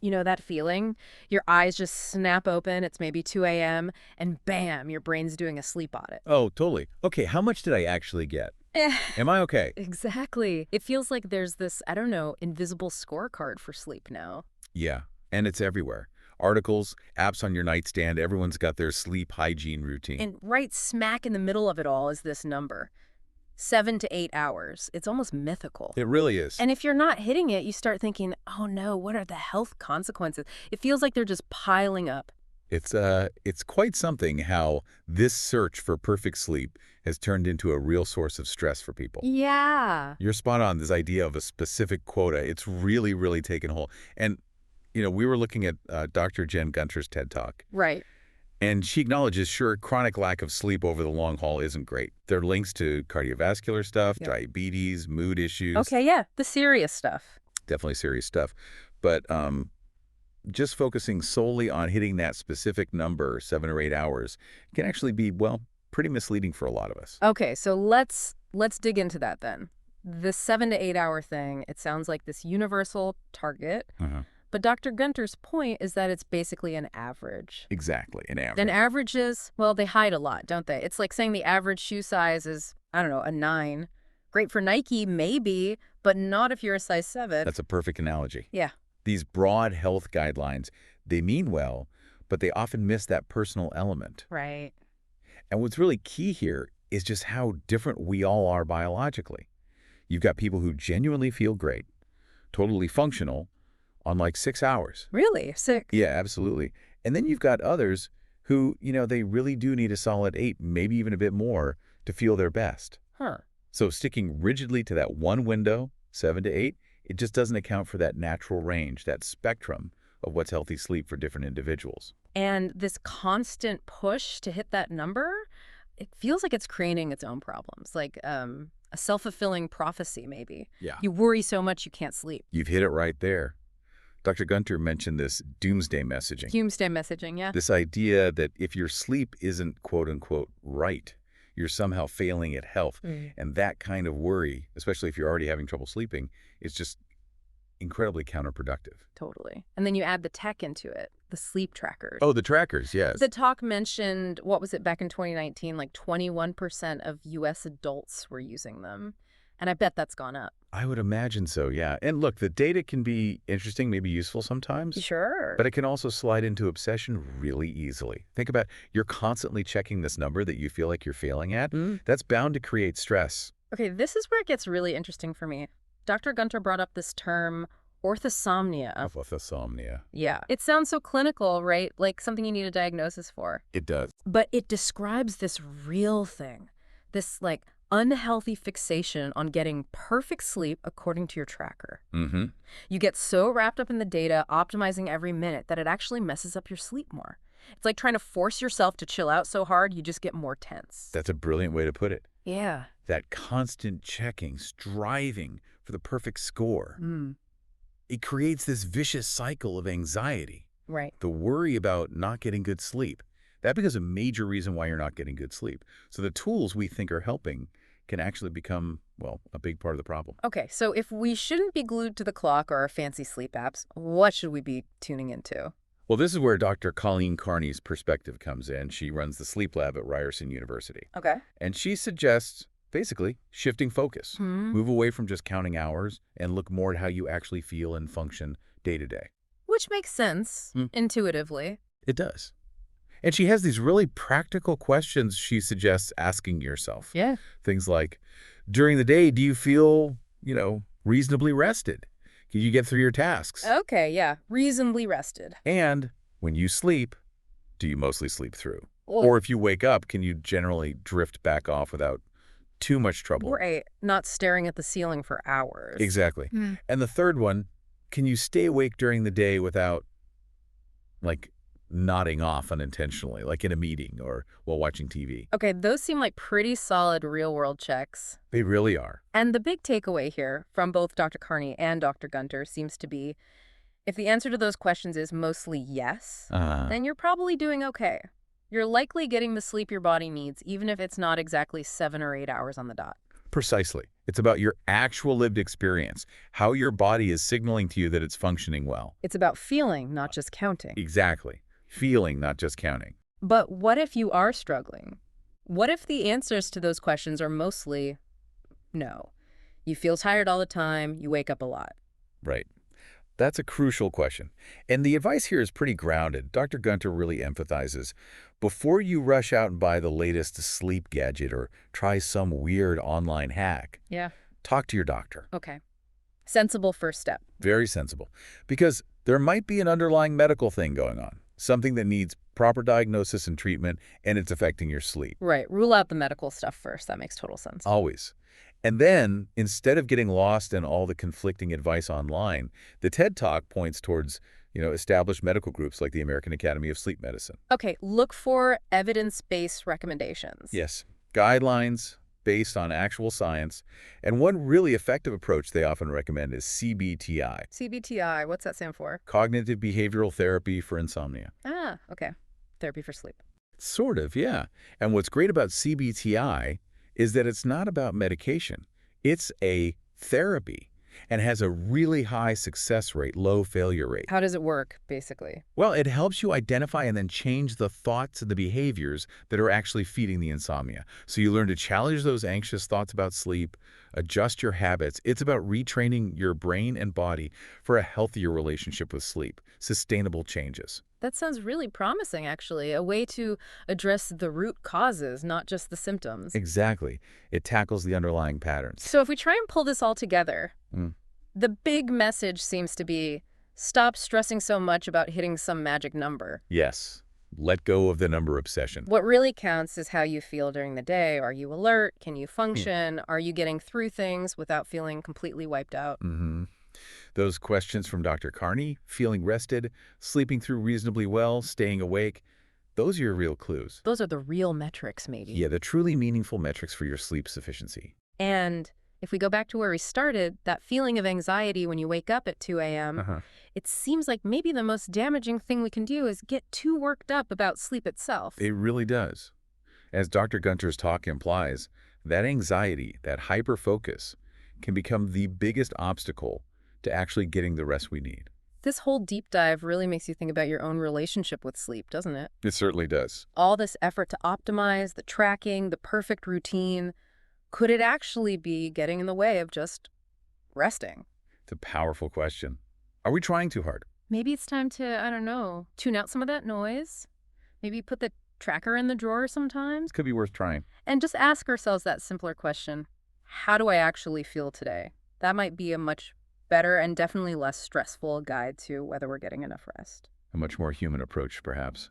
You know that feeling? Your eyes just snap open, it's maybe 2 a.m., and bam, your brain's doing a sleep audit. Oh, totally. Okay, how much did I actually get? Eh, Am I okay? exactly. It feels like there's this, I don't know, invisible scorecard for sleep now. Yeah, and it's everywhere. Articles, apps on your nightstand, everyone's got their sleep hygiene routine. And right smack in the middle of it all is this number, 7 to 8 hours. It's almost mythical. It really is. And if you're not hitting it, you start thinking, oh no, what are the health consequences? It feels like they're just piling up. It's quite something how this search for perfect sleep has turned into a real source of stress for people. Yeah. You're spot on, this idea of a specific quota. It's really, really taken hold. And, we were looking at Dr. Jen Gunter's TED Talk, Right. and she acknowledges, sure, chronic lack of sleep over the long haul isn't great. There are links to cardiovascular stuff, Yep. diabetes, mood issues, Okay, yeah, the serious stuff. definitely serious stuff. But just focusing solely on hitting that specific number, 7 or 8 hours, can actually be, well, pretty misleading for a lot of us. Okay, so let's dig into that then. The 7 to 8 hour thing, it sounds like this universal target, Uh-huh. but Dr. Gunter's point is that it's basically an average. Exactly, an And average. averages, well, they hide a lot, don't they? It's like saying the average shoe size is, I don't know, a 9. Great for Nike, maybe, but not if you're a size 7. That's a perfect analogy. Yeah, These broad health guidelines, they mean well, but they often miss that personal element. right. And what's really key here is just how different we all are biologically. You've got people who genuinely feel great, totally functional, on like 6 hours. Really? Sick. Yeah, absolutely. And then you've got others who, they really do need a solid 8, maybe even a bit more, to feel their best. Huh. So sticking rigidly to that one window, 7 to 8, it just doesn't account for that natural range, that spectrum of what's healthy sleep for different individuals. And this constant push to hit that number, it feels like it's creating its own problems, like a self-fulfilling prophecy, maybe. Yeah. You worry so much you can't sleep. You've hit it right there. Dr. Gunter mentioned this doomsday messaging. Doomsday messaging, yeah. This idea that if your sleep isn't quote-unquote right, you're somehow failing at health. Mm. And that kind of worry, especially if you're already having trouble sleeping, is just incredibly counterproductive. Totally. And then you add the tech into it, the sleep trackers. Oh, the trackers, yes. The talk mentioned, what was it, back in 2019, like 21% of U.S. adults were using them. And I bet that's gone up. I would imagine so, yeah. And look, the data can be interesting, maybe useful sometimes. Sure. But it can also slide into obsession really easily. Think about you're constantly checking this number that you feel like you're failing at. That's bound to create stress. Okay, this is where it gets really interesting for me. Dr. Gunter brought up this term, orthosomnia. Orthosomnia. Yeah. It sounds so clinical, right? Like something you need a diagnosis for. It does. But it describes this real thing, this like unhealthy fixation on getting perfect sleep according to your tracker. Mm-hmm. You get so wrapped up in the data, optimizing every minute, that it actually messes up your sleep more. It's like trying to force yourself to chill out so hard, you just get more tense. That's a brilliant way to put it. Yeah. That constant checking, striving for the perfect score. It creates this vicious cycle of anxiety. Right. The worry about not getting good sleep. That becomes a major reason why you're not getting good sleep. So the tools we think are helping can actually become, well, a big part of the problem. Okay, so if we shouldn't be glued to the clock or our fancy sleep apps, what should we be tuning into? Well, this is where Dr. Colleen Carney's perspective comes in. She runs the sleep lab at Ryerson University. Okay. And she suggests, basically, shifting focus. Move away from just counting hours and look more at how you actually feel and function day to day. Which makes sense, intuitively. It does. And she has these really practical questions she suggests asking yourself. Yeah. Things like, during the day, do you feel, reasonably rested? Can you get through your tasks? Okay, yeah. Reasonably rested. And when you sleep, do you mostly sleep through? Well, Or if you wake up, can you generally drift back off without too much trouble? right. Not staring at the ceiling for hours. Exactly. And the third one, can you stay awake during the day without, like, nodding off unintentionally, like in a meeting or while watching TV? Okay, those seem like pretty solid real-world checks. They really are. And the big takeaway here from both Dr. Carney and Dr. Gunter seems to be, if the answer to those questions is mostly yes, then you're probably doing okay. You're likely getting the sleep your body needs, even if it's not exactly 7 or 8 hours on the dot. Precisely. It's about your actual lived experience, how your body is signaling to you that it's functioning well. It's about feeling, not just counting. Exactly. Feeling, not just counting. But what if you are struggling? What if the answers to those questions are mostly no? You feel tired all the time, you wake up a lot. Right. That's a crucial question. And the advice here is pretty grounded. Dr. Gunter really emphasizes, before you rush out and buy the latest sleep gadget or try some weird online hack, Yeah. talk to your doctor. Okay. Sensible first step. Very sensible. Because there might be an underlying medical thing going on, something that needs proper diagnosis and treatment, and it's affecting your sleep. Right. Rule out the medical stuff first. That makes total sense. Always. And then, instead of getting lost in all the conflicting advice online, the TED Talk points towards, established medical groups like the American Academy of Sleep Medicine. Okay. Look for evidence-based recommendations. Yes, guidelines based on actual science. And one really effective approach they often recommend is CBTI, CBTI. What's that stand for? Cognitive Behavioral Therapy for Insomnia. Ah, okay. Therapy for sleep. Sort of, yeah. And what's great about CBTI is that it's not about medication. It's a therapy and has a really high success rate, low failure rate. How does it work, basically? Well, it helps you identify and then change the thoughts and the behaviors that are actually feeding the insomnia. So you learn to challenge those anxious thoughts about sleep, adjust your habits. It's about retraining your brain and body for a healthier relationship with sleep, sustainable changes. That sounds really promising, actually. A way to address the root causes, not just the symptoms. Exactly. It tackles the underlying patterns. So if we try and pull this all together, Mm. the big message seems to be stop stressing so much about hitting some magic number. Yes. Let go of the number obsession. What really counts is how you feel during the day. Are you alert? Can you function? Are you getting through things without feeling completely wiped out? Mm-hmm. Those questions from Dr. Carney, feeling rested, sleeping through reasonably well, staying awake, those are your real clues. Those are the real metrics, maybe. Yeah, the truly meaningful metrics for your sleep sufficiency. And if we go back to where we started, that feeling of anxiety when you wake up at 2 a.m., it seems like maybe the most damaging thing we can do is get too worked up about sleep itself. It really does. As Dr. Gunter's talk implies, that anxiety, that hyper-focus, can become the biggest obstacle to actually getting the rest we need. This whole deep dive really makes you think about your own relationship with sleep, doesn't it? It certainly does. All this effort to optimize, the tracking, the perfect routine, could it actually be getting in the way of just resting? It's a powerful question. Are we trying too hard? Maybe it's time to, I don't know, tune out some of that noise. Maybe put the tracker in the drawer sometimes. It could be worth trying. And just ask ourselves that simpler question. How do I actually feel today? That might be a much better and definitely less stressful guide to whether we're getting enough rest. A much more human approach, perhaps.